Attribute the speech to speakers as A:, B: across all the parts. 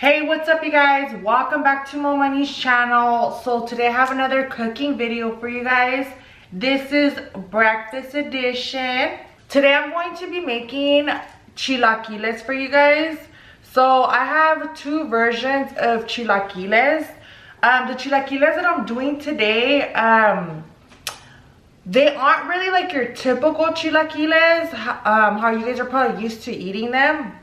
A: Hey, what's up you guys? Welcome back to Momani's channel. So today I have another cooking video for you guys. This is breakfast edition. Today I'm going to be making chilaquiles for you guys. So I have two versions of chilaquiles. The chilaquiles that I'm doing today, they aren't really like your typical chilaquiles, how you guys are probably used to eating them.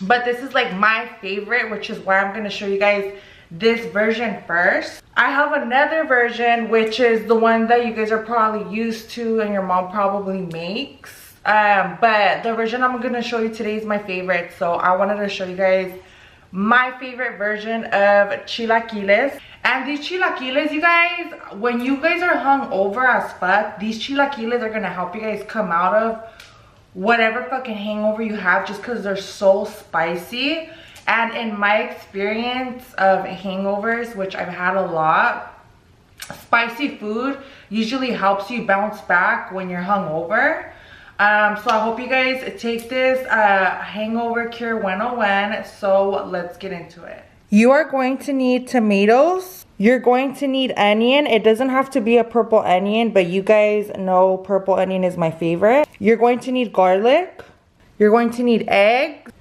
A: But this is like my favorite, which is why I'm going to show you guys this version first. I have another version, which is the one that you guys are probably used to and your mom probably makes. But the version I'm going to show you today is my favorite. So I wanted to show you guys my favorite version of chilaquiles. And these chilaquiles, you guys, when you guys are hungover as fuck, these chilaquiles are going to help you guys come out of whatever fucking hangover you have, just because they're so spicy. And in my experience of hangovers, which I've had a lot, spicy food usually helps you bounce back when you're hungover. So I hope you guys take this hangover cure 101. So let's get into it. You are going to need tomatoes. You're going to need onion. It doesn't have to be a purple onion, but you guys know purple onion is my favorite. You're going to need garlic. You're going to need eggs.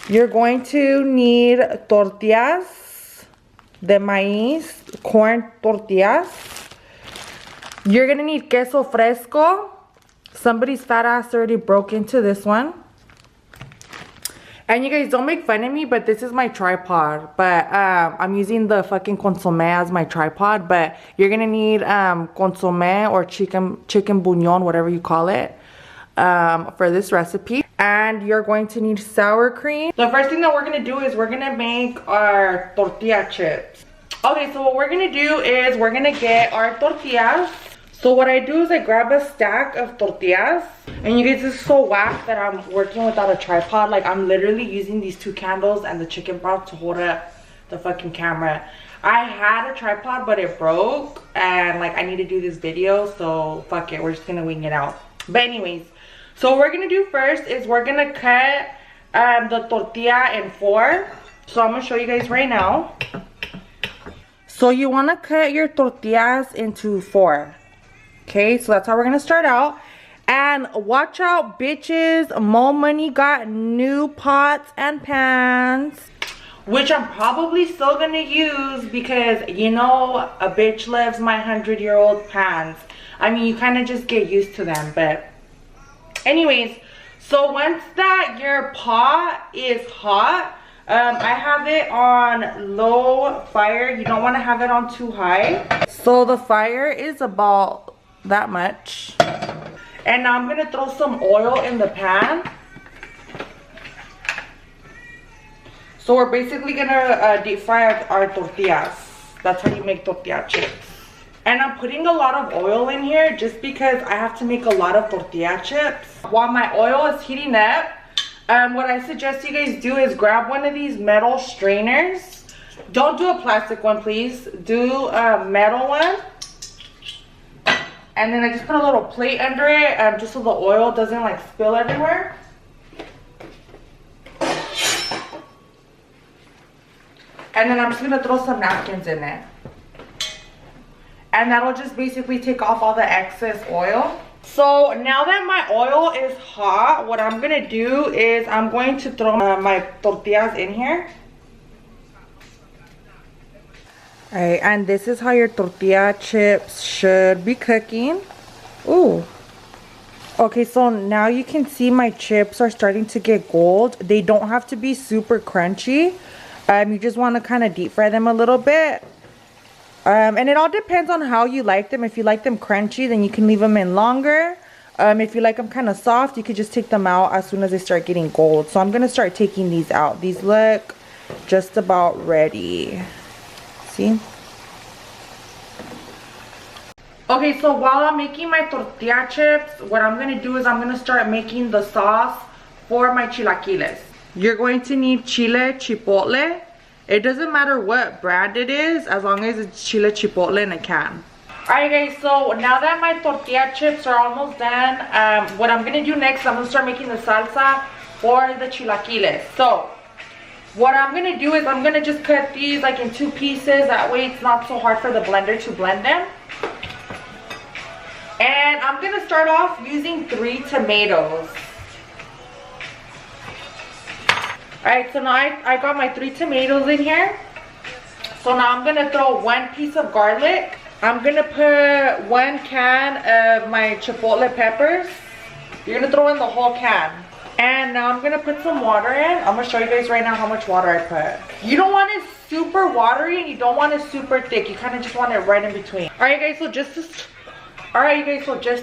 A: You're going to need tortillas de maíz, corn tortillas. You're going to need queso fresco. Somebody's fat ass already broke into this one. And you guys, don't make fun of me, but this is my tripod. But I'm using the fucking consomme as my tripod. But you're going to need consomme or chicken bouillon, whatever you call it, for this recipe. And you're going to need sour cream. The first thing that we're going to do is we're going to make our tortilla chips. Okay, so what we're going to do is we're going to get our tortillas. So what I do is I grab a stack of tortillas. And you guys, this is so whack that I'm working without a tripod. Like, I'm literally using these two candles and the chicken broth to hold up the fucking camera. I had a tripod, but it broke. And, like, I need to do this video. So, fuck it. We're just going to wing it out. But anyways, so what we're going to do first is we're going to cut the tortilla in 4. So, I'm going to show you guys right now. So, you want to cut your tortillas into 4. Okay, so that's how we're going to start out. And watch out, bitches. Mo Money got new pots and pans, which I'm probably still going to use because, you know, a bitch loves my 100-year-old pans. I mean, you kind of just get used to them. But anyways, so once that your pot is hot, I have it on low fire. You don't want to have it on too high. So the fire is about that much. And now I'm going to throw some oil in the pan. So we're basically going to deep fry our tortillas. That's how you make tortilla chips. And I'm putting a lot of oil in here just because I have to make a lot of tortilla chips. While my oil is heating up, what I suggest you guys do is grab one of these metal strainers. Don't do a plastic one, please. Do a metal one. And then I just put a little plate under it, just so the oil doesn't like spill everywhere. And then I'm just gonna throw some napkins in it. And that'll just basically take off all the excess oil. So now that my oil is hot, what I'm gonna do is I'm going to throw my tortillas in here. Alright, and this is how your tortilla chips should be cooking. Ooh. Okay, so now you can see my chips are starting to get gold. They don't have to be super crunchy. You just want to kind of deep fry them a little bit. And it all depends on how you like them. If you like them crunchy, then you can leave them in longer. If you like them kind of soft, you could just take them out as soon as they start getting gold. So I'm going to start taking these out. These look just about ready. See? Okay, so while I'm making my tortilla chips, what I'm going to do is I'm going to start making the sauce for my chilaquiles. You're going to need chile chipotle. It doesn't matter what brand it is, as long as it's chile chipotle in a can. Alright guys, so now that my tortilla chips are almost done, what I'm going to do next, I'm going to start making the salsa for the chilaquiles. So what I'm gonna do is I'm gonna just cut these like in 2 pieces. That way it's not so hard for the blender to blend them. And I'm gonna start off using 3 tomatoes. Alright, so now I got my 3 tomatoes in here. So now I'm gonna throw 1 piece of garlic. I'm gonna put 1 can of my chipotle peppers. You're gonna throw in the whole can. And now I'm gonna put some water in. I'm gonna show you guys right now how much water I put. You don't want it super watery and you don't want it super thick. You kind of just want it right in between. Alright guys, so just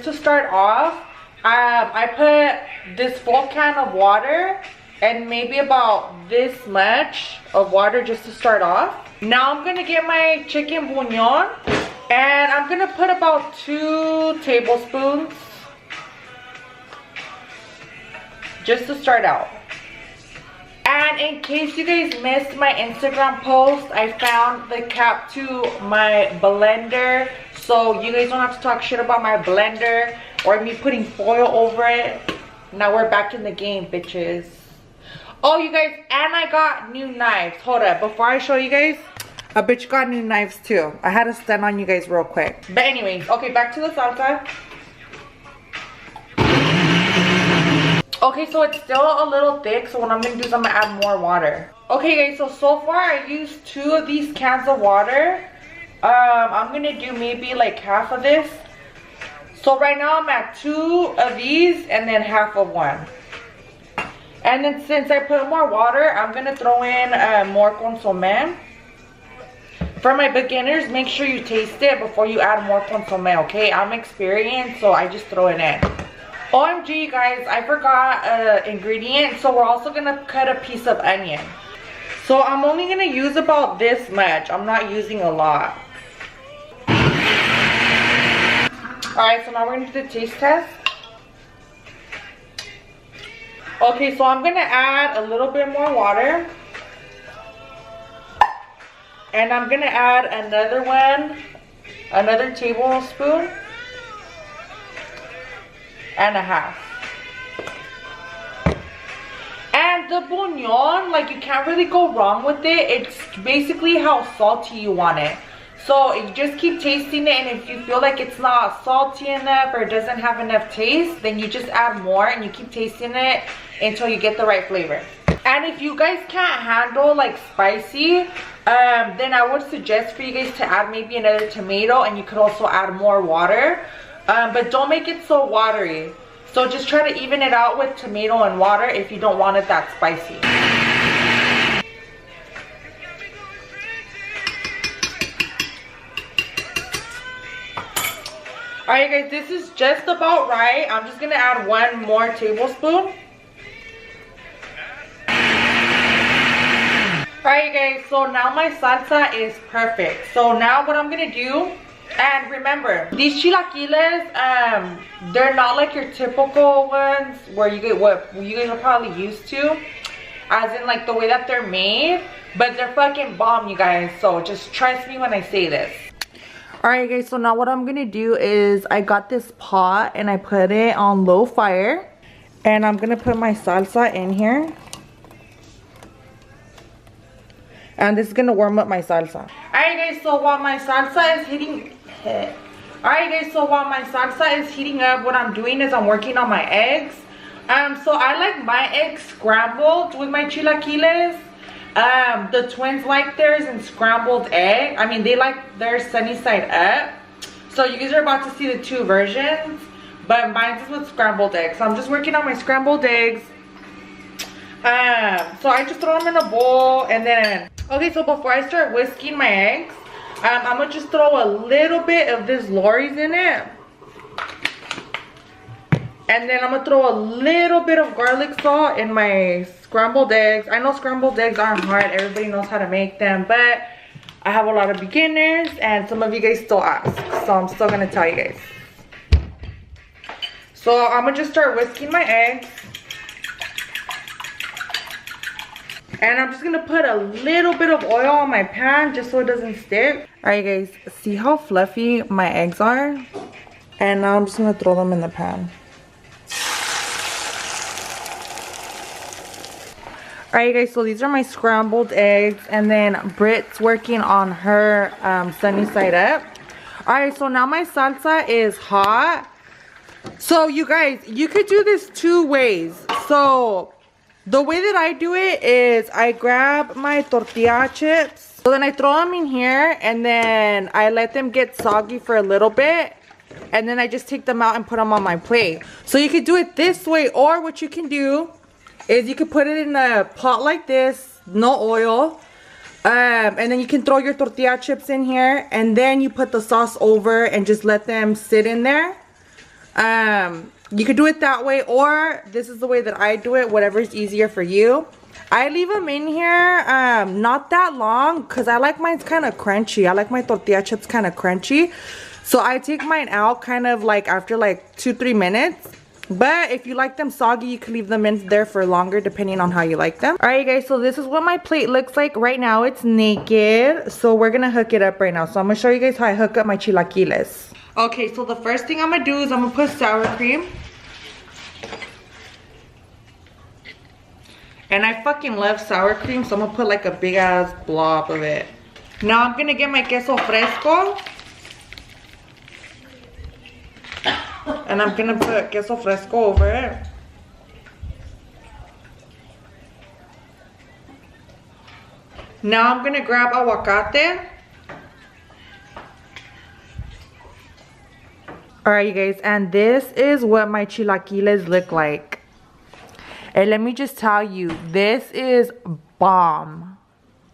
A: to start off, I put this full can of water and maybe about this much of water just to start off. Now I'm gonna get my chicken bouillon and I'm gonna put about 2 tablespoons just to start out. And in case you guys missed my Instagram post, I found the cap to my blender, so you guys don't have to talk shit about my blender or me putting foil over it. Now we're back in the game, bitches. Oh, you guys, and I got new knives. Hold up, before I show you guys, a bitch got new knives too. I had to stand on you guys real quick. But anyways, okay, back to the salsa. Okay, so it's still a little thick, so what I'm gonna do is I'm gonna add more water. Okay guys, so far I used 2 of these cans of water. I'm gonna do maybe like half of this. So right now I'm at 2 of these and then half of 1. And then since I put more water, I'm gonna throw in more consomme. For my beginners, make sure you taste it before you add more consomme, okay? I'm experienced, so I just throw it in. OMG guys, I forgot an ingredient. So we're also gonna cut a piece of onion. So I'm only gonna use about this much. I'm not using a lot. Alright, so now we're gonna do the taste test. Okay, so I'm gonna add a little bit more water. And I'm gonna add another tablespoon and a half. And the bouillon, like, you can't really go wrong with it. It's basically how salty you want it. So you just keep tasting it, and if you feel like it's not salty enough or it doesn't have enough taste, then you just add more and you keep tasting it until you get the right flavor. And if you guys can't handle like spicy, then I would suggest for you guys to add maybe another tomato, and you could also add more water. But don't make it so watery. So just try to even it out with tomato and water if you don't want it that spicy. Alright guys, this is just about right. I'm just gonna add 1 more tablespoon. Alright guys, so now my salsa is perfect. So now what I'm gonna do, and remember, these chilaquiles, they're not like your typical ones where you get what you guys are probably used to, as in like the way that they're made, but they're fucking bomb, you guys. So just trust me when I say this. Alright guys, so now what I'm gonna do is I got this pot and I put it on low fire, and I'm gonna put my salsa in here. And this is gonna warm up my salsa. Alright guys, so while my salsa is heating up, what I'm doing is I'm working on my eggs. So I like my eggs scrambled with my chilaquiles. The twins like theirs in scrambled egg. I mean, they like theirs sunny side up. So you guys are about to see the 2 versions, but mine's is with scrambled eggs. So I'm just working on my scrambled eggs. So I just throw them in a bowl, and then, okay, so before I start whisking my eggs, I'm gonna just throw a little bit of this Lorry's in it. And then I'm gonna throw a little bit of garlic salt in my scrambled eggs. I know scrambled eggs aren't hard, everybody knows how to make them, but I have a lot of beginners and some of you guys still ask, so I'm still gonna tell you guys. So I'm gonna just start whisking my eggs. And I'm just gonna put a little bit of oil on my pan just so it doesn't stick. Alright guys, see how fluffy my eggs are? And now I'm just gonna throw them in the pan. Alright guys, so these are my scrambled eggs, and then Britt's working on her sunny side up. Alright, so now my salsa is hot. So you guys, you could do this two ways. So the way that I do it is I grab my tortilla chips. So then I throw them in here, and then I let them get soggy for a little bit. And then I just take them out and put them on my plate. So you could do it this way, or what you can do is you could put it in a pot like this, no oil. And then you can throw your tortilla chips in here, and then you put the sauce over and just let them sit in there. You could do it that way, or this is the way that I do it, whatever is easier for you. I leave them in here not that long because I like mine kind of crunchy. I like my tortilla chips kind of crunchy. So I take mine out kind of like after like 2-3 minutes. But if you like them soggy, you can leave them in there for longer depending on how you like them. Alright guys, so this is what my plate looks like right now. It's naked. So we're gonna hook it up right now. So I'm gonna show you guys how I hook up my chilaquiles. Okay, so the first thing I'm gonna do is I'm gonna put sour cream. And I fucking love sour cream, so I'm gonna put like a big ass blob of it. Now I'm gonna get my queso fresco. And I'm gonna put queso fresco over it. Now I'm gonna grab aguacate. Alright you guys, and this is what my chilaquiles look like. And let me just tell you, this is bomb.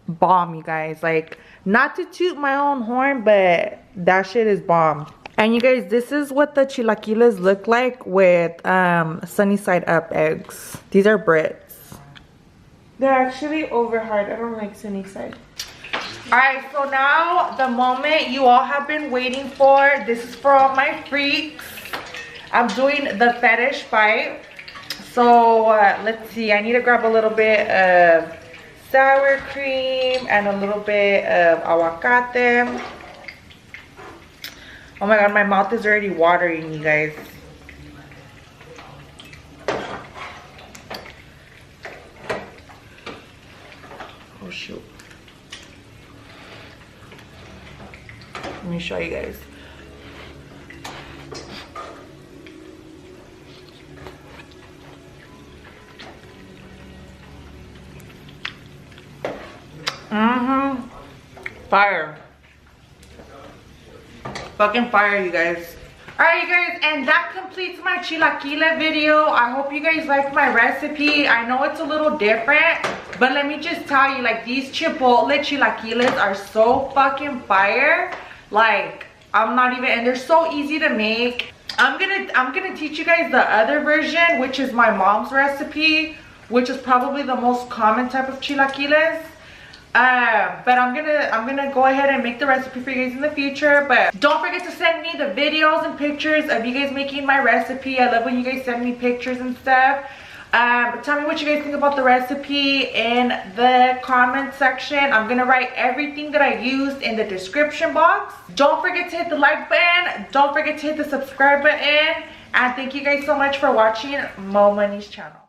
A: Bomb, you guys. Like, not to toot my own horn, but that shit is bomb. And you guys, this is what the chilaquiles look like with sunny side up eggs. These are Brits. They're actually over hard. I don't like sunny side. Alright, so now the moment you all have been waiting for. This is for all my freaks. I'm doing the fetish bite. So let's see, I need to grab a little bit of sour cream and a little bit of aguacate. Oh my god, my mouth is already watering, you guys. Oh shoot. Let me show you guys. Fire. Fucking fire, you guys. Alright, you guys, and that completes my chilaquile video. I hope you guys liked my recipe. I know it's a little different, but let me just tell you, like, these chipotle chilaquiles are so fucking fire. Like, I'm not even, and they're so easy to make. I'm gonna teach you guys the other version, which is my mom's recipe, which is probably the most common type of chilaquiles. But I'm gonna go ahead and make the recipe for you guys in the future. But don't forget to send me the videos and pictures of you guys making my recipe. I love when you guys send me pictures and stuff. Tell me what you guys think about the recipe in the comment section. I'm gonna write everything that I used in the description box. Don't forget to hit the like button. Don't forget to hit the subscribe button. And thank you guys so much for watching Mo Money's channel.